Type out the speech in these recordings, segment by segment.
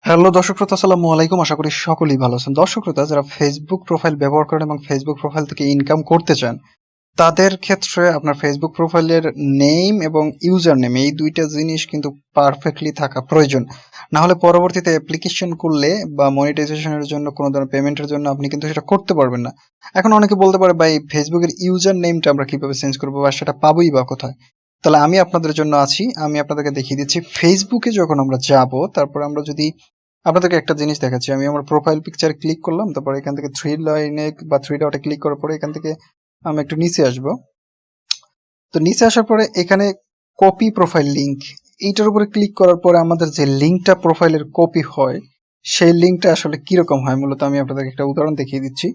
Hello দর্শক শ্রোতা, আসসালামু আলাইকুম। আশা করি সকলেই ভালো আছেন। দর্শক শ্রোতা, যারা ফেসবুক প্রোফাইল ব্যবহার করেন এবং ফেসবুক প্রোফাইল থেকে ইনকাম করতে চান, তাদের ক্ষেত্রে আপনার ফেসবুক প্রোফাইলের নেম এবং ইউজার নেম এই দুইটা জিনিস কিন্তু পারফেক্টলি থাকা প্রয়োজন। না হলে পরবর্তীতে অ্যাপ্লিকেশন করলে বা মনিটাইজেশনের জন্য কোনো ধরনের পেমেন্টের জন্য আপনি কিন্তু সেটা করতে পারবেন না। এখন অনেকে বলতে পারে, ভাই ফেসবুকের ইউজার নেমটা আমরা কিভাবে চেঞ্জ করবো বা সেটা পাবোই বা কোথায়? তাহলে আমি আপনাদের জন্য আছি, আমি আপনাদেরকে দেখিয়ে দিচ্ছি। ফেসবুকে যখন আমরা যাব, তারপর আমরা যদি আপনাদেরকে একটা জিনিস দেখাচ্ছি, আমি আমার প্রোফাইল পিকচার ক্লিক করলাম, তারপর এখান থেকে থ্রি লাইনে বা থ্রি ডটে ক্লিক করার পরে এখান থেকে আমি একটু নিচে আসবো। তো নিচে আসার পরে এখানে কপি প্রোফাইল লিংক, এইটার উপরে ক্লিক করার পরে আমাদের যে লিঙ্কটা প্রোফাইলের কপি হয়, সেই লিঙ্কটা আসলে কিরকম হয় মূলত আমি আপনাদেরকে একটা উদাহরণ দেখিয়ে দিচ্ছি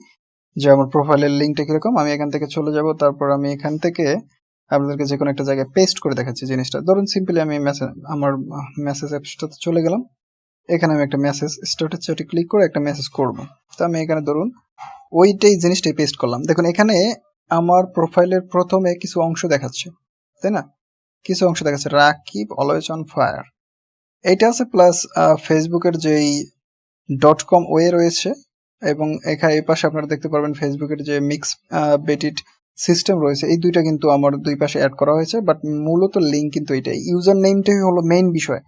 যে আমার প্রোফাইলের লিঙ্কটা কিরকম। আমি এখান থেকে চলে যাব, তারপর আমি এখান থেকে আপনাদেরকে যে কোনো একটা জায়গায় পেস্ট করে দেখাচ্ছি জিনিসটা। ধরুন সিম্পলি আমি আমার মেসেজ অ্যাপসটাতে চলে গেলাম, এখানে আমি একটা মেসেজ স্টার্টের চ্যাটে ক্লিক করে একটা মেসেজ করব। তো আমি এখানে ধরুন ওইটাই জিনিসটাই পেস্ট করলাম। দেখুন এখানে আমার প্রোফাইলের প্রথমে কিছু অংশ দেখাচ্ছে, তাই না? কিছু অংশ দেখাচ্ছে রাকিব অলওয়েজ অন ফায়ার, এইটা আছে, প্লাস ফেসবুকের যেই .com ওয়ে রয়েছে, এবং এখানে এই পাশে আপনারা দেখতে পারবেন ফেসবুকের যে মিক্স বেটিড সিস্টেম রয়েছে, এই দুইটা কিন্তু আমার দুই পাশে অ্যাড করা হয়েছে। বাট মূলত লিঙ্ক কিন্তু এটাই, ইউজার নেমটাই হলো মেইন বিষয়।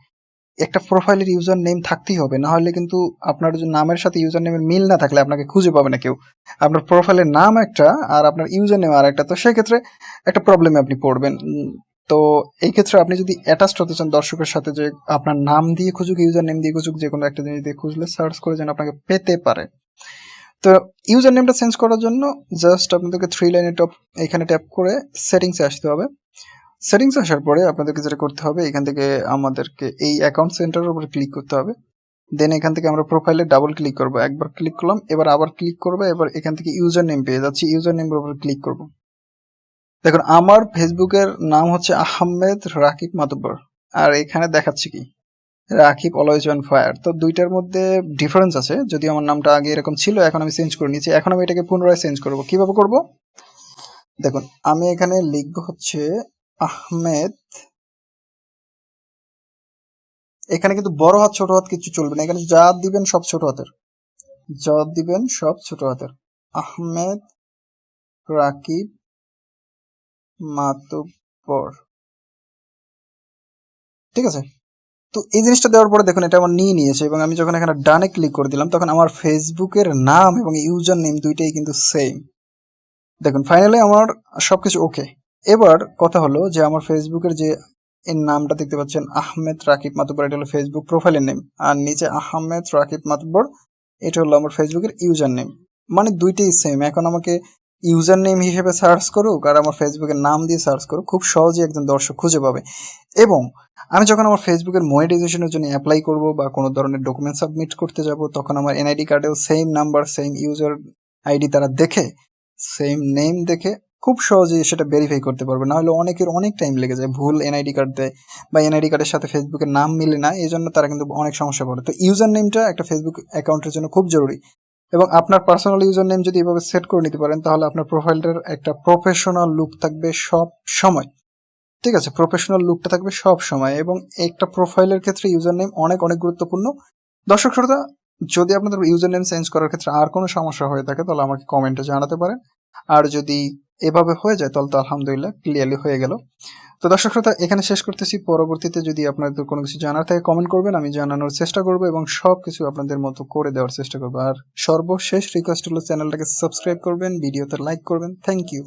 একটা প্রোফাইলের ইউজার নেম থাকতেই হবে, না হলে কিন্তু আপনার যে নামের সাথে ইউজার নেমের মিল না থাকলে আপনাকে খুঁজে পাবে না কেউ। আপনার প্রোফাইলের নাম একটা আর আপনার ইউজার নেম আর একটা, তো সেক্ষেত্রে একটা প্রবলেমে আপনি পড়বেন। তো এই ক্ষেত্রে আপনি যদি অ্যাটাচড হতে চান দর্শকের সাথে, যে আপনার নাম দিয়ে খুঁজুক, ইউজার নেম দিয়ে খুঁজুক, যে কোনো একটা জিনিস দিয়ে খুঁজলে সার্চ করে যেন আপনাকে পেতে পারে। তো ইউজার নেমটা চেঞ্জ করার জন্য জাস্ট আপনাদেরকে থ্রি লাইনে টপ এখানে ট্যাপ করে সেটিংসে আসতে হবে। সেটিংস আসার পরে আপনাদেরকে যেটা করতে হবে, এখান থেকে আমাদেরকে এই অ্যাকাউন্ট সেন্টারের উপরে ক্লিক করতে হবে। দেন এখান থেকে আমরা প্রোফাইলে ডাবল ক্লিক করব, একবার ক্লিক করলাম, এবার আবার ক্লিক করবো, এবার এখান থেকে ইউজার নেম পেয়ে যাচ্ছি, ইউজার নেমের উপরে ক্লিক করব। দেখুন আমার ফেসবুকের নাম হচ্ছে আহমেদ রাকিব মাতুব্বর, আর এখানে দেখাচ্ছে কি রাকিব অলওয়েজ অন ফায়ার। তো দুইটার মধ্যে ডিফারেন্স আছে, যদি আমার নামটা আগে এরকম ছিল, এখন আমি চেঞ্জ করে নিয়েছি। এখন আমি এটাকে পুনরায় চেঞ্জ করব। কিভাবে করব? দেখুন আমি এখানে লিখবো হচ্ছে আহমেদ, এখানে কিন্তু বড় হাত ছোট হাত কিছু চলবে না, এখানে যা দিবেন সব ছোট হাতের, যা দিবেন সব ছোট হাতের। আহমেদ রাকিব মাতুব্বর, ঠিক আছে? তো এই জিনিসটা দেওয়ার পরে দেখুন এটা আমার নিয়ে নিয়েছে, এবং আমি যখন এখানে ডানে ক্লিক করে দিলাম তখন আমার ফেসবুকের নাম এবং ইউজার নেম দুইটাই কিন্তু সেম। দেখুন ফাইনালি আমার সবকিছু ওকে। এবার কথা হলো যে আমার ফেসবুকের যে এর নামটা দেখতে পাচ্ছেন আহমেদ রাকিব মাতুব্বর, এটা হলো ফেসবুক প্রোফাইলের নেম, আর নিচে আহমেদ রাকিব মাতুব্বর এটা হলো আমার ফেসবুকের ইউজার নেম, মানে দুইটাই সেম। এখন আমাকে ইউজার নেম হিসেবে সার্চ করুক আর আমার ফেসবুকের নাম দিয়ে সার্চ করুক, খুব সহজেই একজন দর্শক খুঁজে পাবে। এবং আমি যখন আমার ফেসবুকের মনিটাইজেশনের জন্য অ্যাপ্লাই করব বা কোনো ধরনের ডকুমেন্ট সাবমিট করতে যাব, তখন আমার এনআইডি কার্ডেও same number same user ID তারা দেখে, সেম নেম দেখে খুব সহজেই সেটা ভেরিফাই করতে পারবে। না হলে অনেকের অনেক টাইম লেগে যায়, ভুল এনআইডি কার্ড দেয় বা এনআইডি কার্ডের সাথে ফেসবুকের নাম মিলে না, এই জন্য তারা কিন্তু অনেক সমস্যা পড়ে। তো ইউজার নেমটা একটা ফেসবুক অ্যাকাউন্টের জন্য খুব জরুরি, এবং আপনার পার্সোনাল ইউজার নেম যদি এভাবে সেট করে নিতে পারেন, তাহলে আপনার প্রোফাইলটার একটা প্রফেশনাল লুক থাকবে সব সময়, ঠিক আছে? প্রফেশনাল লুকটা থাকবে সব সময়, এবং একটা প্রোফাইলের ক্ষেত্রে ইউজার নেম অনেক অনেক গুরুত্বপূর্ণ। দর্শক শ্রোতা, যদি আপনাদের ইউজার নেম চেঞ্জ করার ক্ষেত্রে আর কোনো সমস্যা হয়ে থাকে তাহলে আমাকে কমেন্টে জানাতে পারেন, আর যদি এভাবে হয়ে যায় তাহলে তো আলহামদুলিল্লাহ ক্লিয়ারলি হয়ে গেল। তো দর্শক শ্রোতা, এখানে শেষ করতেছি। পরবর্তীতে যদি আপনাদের কোনো কিছু জানার থাকে কমেন্ট করবেন, আমি জানানোর চেষ্টা করবো এবং সব কিছু আপনাদের মতো করে দেওয়ার চেষ্টা করবো। আর সর্বশেষ রিকোয়েস্ট হলো চ্যানেলটাকে সাবস্ক্রাইব করবেন, ভিডিওতে লাইক করবেন। Thank you.